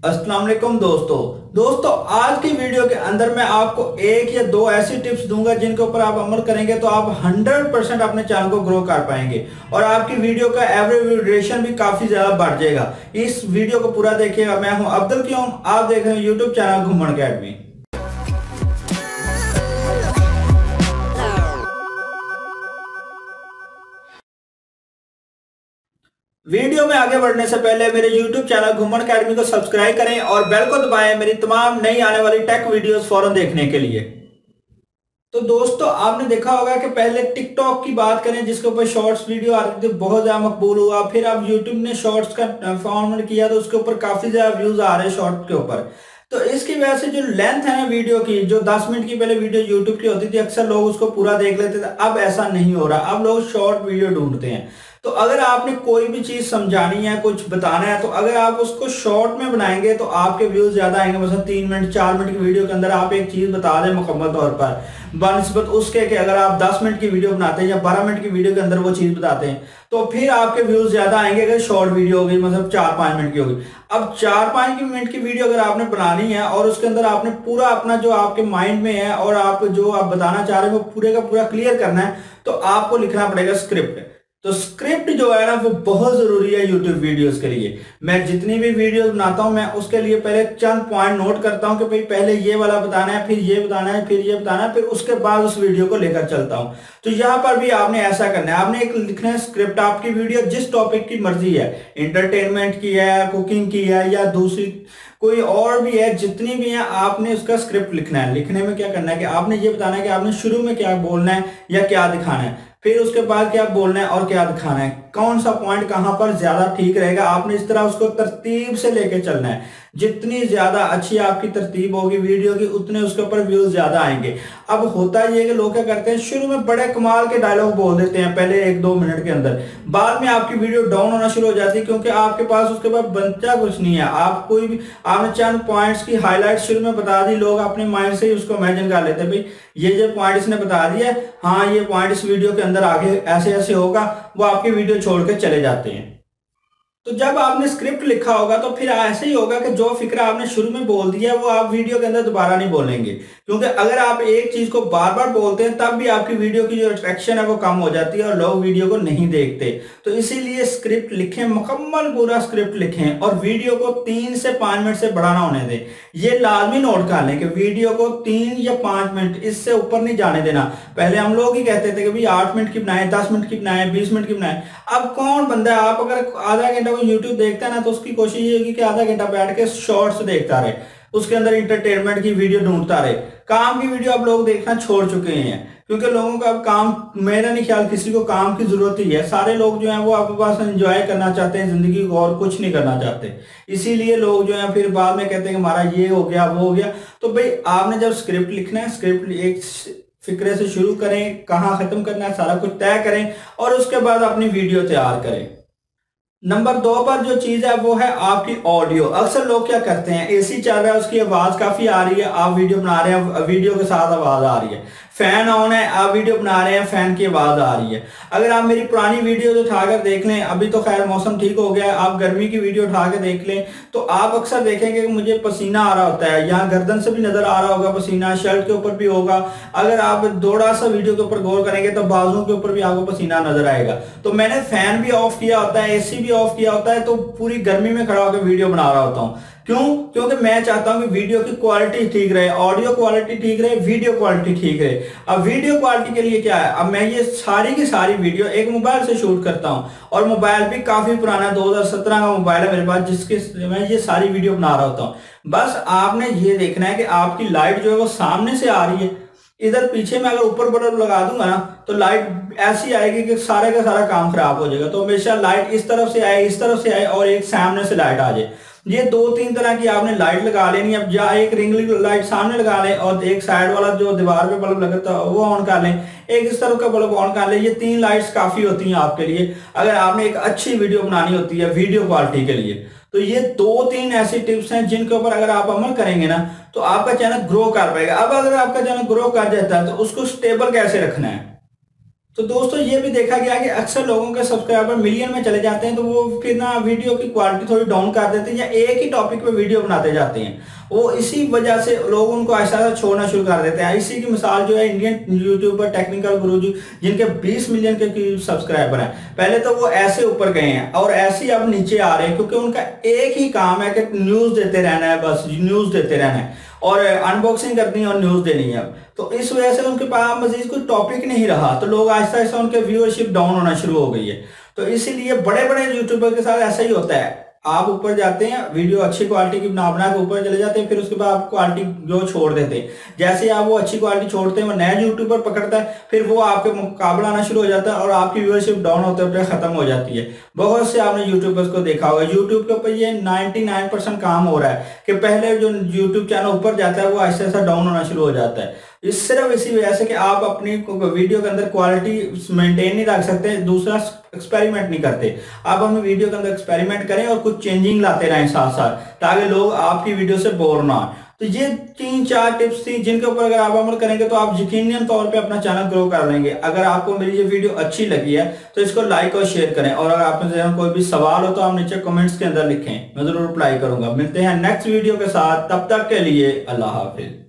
अस्सलाम वालेकुम दोस्तों आज की वीडियो के अंदर मैं आपको एक या दो ऐसी टिप्स दूंगा जिनके ऊपर आप अमल करेंगे तो आप 100% अपने चैनल को ग्रो कर पाएंगे और आपकी वीडियो का एवरेज ड्यूरेशन भी काफी ज्यादा बढ़ जाएगा। इस वीडियो को पूरा देखिएगा। मैं हूं अब्दुल क्यों, आप देख रहे हैं यूट्यूब चैनल घुमन अकेडमी। वीडियो में आगे बढ़ने से पहले मेरे YouTube चैनल घुमन अकेडमी को सब्सक्राइब करें और बेल को दबाएं मेरी तमाम नई आने वाली टेक वीडियोस फौरन देखने के लिए। तो दोस्तों आपने देखा होगा कि पहले टिकटॉक की बात करें जिसके ऊपर शॉर्ट्स वीडियो आ रही थी, बहुत ज्यादा मकबूल हुआ। फिर अब यूट्यूब ने शॉर्ट्स का फॉर्मेट किया तो उसके ऊपर काफी ज्यादा व्यूज आ रहे हैं शॉर्ट के ऊपर। तो इसकी वजह से जो लेंथ है ना वीडियो की, जो 10 मिनट की पहले वीडियो यूट्यूब की होती थी अक्सर लोग उसको पूरा देख लेते थे, अब ऐसा नहीं हो रहा। अब लोग शॉर्ट वीडियो ढूंढते हैं। तो अगर आपने कोई भी चीज समझानी है, कुछ बताना है, तो अगर आप उसको शॉर्ट में बनाएंगे तो आपके व्यूज ज्यादा आएंगे। मतलब 3 मिनट 4 मिनट की वीडियो के अंदर आप एक चीज बता दें मुकम्मल तौर पर, बनस्बत उसके कि अगर आप 10 मिनट की वीडियो बनाते हैं या 12 मिनट की वीडियो के अंदर वो चीज बताते हैं तो फिर आपके व्यूज ज्यादा आएंगे। अगर शॉर्ट वीडियो होगी मतलब 4-5 मिनट की होगी। अब 4-5 मिनट की वीडियो अगर आपने बनानी है और उसके अंदर आपने पूरा अपना जो आपके माइंड में है और आप जो आप बताना चाह रहे हैं वो पूरे का पूरा क्लियर करना है, तो आपको लिखना पड़ेगा स्क्रिप्ट। तो स्क्रिप्ट जो है ना वो बहुत जरूरी है यूट्यूब वीडियोस के लिए। मैं जितनी भी वीडियोस बनाता हूं मैं उसके लिए पहले चंद पॉइंट नोट करता हूं कि भाई पहले ये वाला बताना है, फिर ये बताना है, फिर ये बताना है, फिर उसके बाद उस वीडियो को लेकर चलता हूं। तो यहां पर भी आपने ऐसा करना है, आपने एक लिखना है स्क्रिप्ट। आपकी वीडियो जिस टॉपिक की मर्जी है, एंटरटेनमेंट की है, कुकिंग की है या दूसरी कोई और भी है, जितनी भी है आपने उसका स्क्रिप्ट लिखना है। लिखने में क्या करना है कि आपने ये बताना है कि आपने शुरू में क्या बोलना है या क्या दिखाना है, फिर उसके बाद क्या बोलना है और क्या दिखाना है, कौन सा पॉइंट कहां पर ज्यादा ठीक रहेगा। आपने इस तरह उसको तरतीब से लेके चलना है। जितनी ज्यादा अच्छी आपकी तरतीब होगी वीडियो की उतने उसके ऊपर व्यूज ज्यादा आएंगे। अब होता ये कि लोग क्या करते हैं, शुरू में बड़े कमाल के डायलॉग बोल देते हैं पहले 1-2 मिनट के अंदर, बाद में आपकी वीडियो डाउन होना शुरू हो जाती है क्योंकि आपके पास उसके बाद बनता कुछ नहीं है। आप कोई भी आपने चंद पॉइंट्स की हाईलाइट शुरू में बता दी, लोग अपने माइंड से ही उसको इमेजिन कर लेते हैं भाई ये पॉइंट इसने बता दिया, हाँ ये पॉइंट इस वीडियो के अंदर आगे ऐसे ऐसे होगा, वो आपकी वीडियो छोड़ के चले जाते हैं। तो जब आपने स्क्रिप्ट लिखा होगा तो फिर ऐसे ही होगा कि जो फिक्र आपने शुरू में बोल दिया वो आप वीडियो के अंदर दोबारा नहीं बोलेंगे, क्योंकि अगर आप एक चीज को बार बार बोलते हैं तब भी आपकी वीडियो की जो अट्रैक्शन है वो कम हो जाती है और लोग वीडियो को नहीं देखते। तो इसीलिए स्क्रिप्ट लिखें, मुकम्मल पूरा स्क्रिप्ट लिखें और वीडियो को 3 से 5 मिनट से बढ़ाना होने दें। ये लाजमी नोट कर लें कि वीडियो को 3 या 5 मिनट इससे ऊपर नहीं जाने देना। पहले हम लोग ही कहते थे कि भाई 8 मिनट की बनाए, 10 मिनट की बनाए, 20 मिनट की बनाए। अब कौन बंदा, आप अगर आधा घंटा को यूट्यूब देखता है ना तो उसकी कोशिश ये होगी कि आधा घंटा बैठ के शॉर्ट्स देखता रहे, उसके अंदर इंटरटेनमेंट की वीडियो ढूंढता रहे। काम की वीडियो अब लोग देखना छोड़ चुके हैं क्योंकि लोगों का अब काम, मेरा नहीं ख्याल किसी को काम की जरूरत ही है। सारे लोग जो हैं वो आपके पास एंजॉय करना चाहते हैं जिंदगी को और कुछ नहीं करना चाहते। इसीलिए लोग जो हैं फिर बाद में कहते हैं कि हमारा ये हो गया वो हो गया। तो भाई आपने जब स्क्रिप्ट लिखना है, स्क्रिप्ट एक फिक्रे से शुरू करें, कहाँ खत्म करना है सारा कुछ तय करें और उसके बाद अपनी वीडियो तैयार करें। नंबर 2 पर जो चीज है वो है आपकी ऑडियो। अक्सर लोग क्या करते हैं, एसी चल रहा है उसकी आवाज काफी आ रही है, आप वीडियो बना रहे हैं वीडियो के साथ आवाज आ रही है, फैन ऑन है आप वीडियो बना रहे हैं फैन की आवाज आ रही है। अगर आप मेरी पुरानी वीडियो उठाकर देख लें, अभी तो खैर मौसम ठीक हो गया है, आप गर्मी की वीडियो उठा के देख लें तो आप अक्सर देखेंगे कि मुझे पसीना आ रहा होता है, यहाँ गर्दन से भी नजर आ रहा होगा पसीना, शर्ट के ऊपर भी होगा। अगर आप थोड़ा सा वीडियो के ऊपर गौर करेंगे तो बाजुओं के ऊपर भी आपको पसीना नजर आएगा। तो मैंने फैन भी ऑफ किया होता है, एसी भी ऑफ किया होता है, तो पूरी गर्मी में खड़ा होकर वीडियो बना रहा होता हूँ। क्यों? क्योंकि मैं चाहता हूं कि वीडियो की क्वालिटी ठीक रहे, ऑडियो क्वालिटी ठीक रहे, वीडियो क्वालिटी ठीक रहे। अब वीडियो क्वालिटी के लिए क्या है, अब मैं ये सारी की सारी वीडियो एक मोबाइल से शूट करता हूं और मोबाइल भी काफी पुराना 2017 का मोबाइल है मेरे पास जिसके मैं ये सारी वीडियो बना रहा होता हूं। बस आपने ये देखना है कि आपकी लाइट जो है वो सामने से आ रही है। इधर पीछे में अगर ऊपर बटन लगा दूंगा ना तो लाइट ऐसी आएगी कि सारे का सारा काम खराब हो जाएगा। तो हमेशा लाइट इस तरफ से आए, इस तरफ से आए और एक सामने से लाइट आ जाए। ये 2-3 तरह की आपने लाइट लगा लेनी। अब या एक रिंग लाइट सामने लगा लें और एक साइड वाला जो दीवार पे बल्ब लगता है वो ऑन कर लें, एक इस तरफ का बल्ब ऑन कर लें। ये 3 लाइट्स काफी होती हैं आपके लिए अगर आपने एक अच्छी वीडियो बनानी होती है वीडियो क्वालिटी के लिए। तो ये 2-3 ऐसी टिप्स हैं जिनके ऊपर अगर आप अमल करेंगे ना तो आपका चैनल ग्रो कर पाएगा। अब अगर आपका चैनल ग्रो कर जाता है तो उसको स्टेबल कैसे रखना है, तो दोस्तों ये भी देखा गया कि अक्सर लोगों के सब्सक्राइबर मिलियन में चले जाते हैं, तो वो फिर ना वीडियो की क्वालिटी थोड़ी डाउन कर देते हैं या एक ही टॉपिक पे वीडियो बनाते जाते हैं। वो इसी वजह से लोग उनको ऐसा ऐसा छोड़ना शुरू कर देते हैं। इसी की मिसाल जो है इंडियन यूट्यूबर टेक्निकल गुरुजी, जिनके 20 मिलियन के करीब सब्सक्राइबर हैं। पहले तो वो ऐसे ऊपर गए हैं और ऐसे ही अब नीचे आ रहे हैं, क्योंकि उनका एक ही काम है कि न्यूज देते रहना है, बस न्यूज देते रहना है और अनबॉक्सिंग करनी है और न्यूज देनी है। तो इस वजह से उनके पास मजीद कोई टॉपिक नहीं रहा, तो लोग आहिस्ता आहिस्ता उनके व्यूअरशिप डाउन होना शुरू हो गई है। तो इसीलिए बड़े बड़े यूट्यूबर के साथ ऐसा ही होता है, आप ऊपर जाते हैं, वीडियो अच्छी क्वालिटी की बना बना के ऊपर चले जाते हैं, फिर उसके बाद आप क्वालिटी जो छोड़ देते हैं। जैसे आप वो अच्छी क्वालिटी छोड़ते हैं, वो नया यूट्यूबर पकड़ता है, फिर वो आपके मुकाबला आना शुरू हो जाता है और आपकी व्यूअरशिप डाउन होते होते खत्म हो जाती है। बहुत से आपने यूट्यूबर्स को देखा होगा, यूट्यूब के ऊपर ये 99% काम हो रहा है कि पहले जो यूट्यूब चैनल ऊपर जाता है वो ऐसा ऐसा डाउन होना शुरू हो जाता है। सिर्फ इसी वजह से कि आप अपनी वीडियो के अंदर क्वालिटी मेंटेन नहीं रख सकते, दूसरा एक्सपेरिमेंट नहीं करते। आप अपनी वीडियो के अंदर एक्सपेरिमेंट करें और कुछ चेंजिंग लाते रहें साथ साथ, ताकि लोग आपकी वीडियो से बोर ना हो। तो ये 3-4 टिप्स थी जिनके ऊपर अगर आप अमल करेंगे तो आप यकीनन तौर पे अपना चैनल ग्रो कर लेंगे। अगर आपको मेरी ये वीडियो अच्छी लगी है तो इसको लाइक और शेयर करें, और अगर आप में कोई भी सवाल हो तो आप नीचे कमेंट्स के अंदर लिखें, मैं जरूर रिप्लाई करूंगा। मिलते हैं नेक्स्ट वीडियो के साथ, तब तक के लिए अल्लाह हाफिज।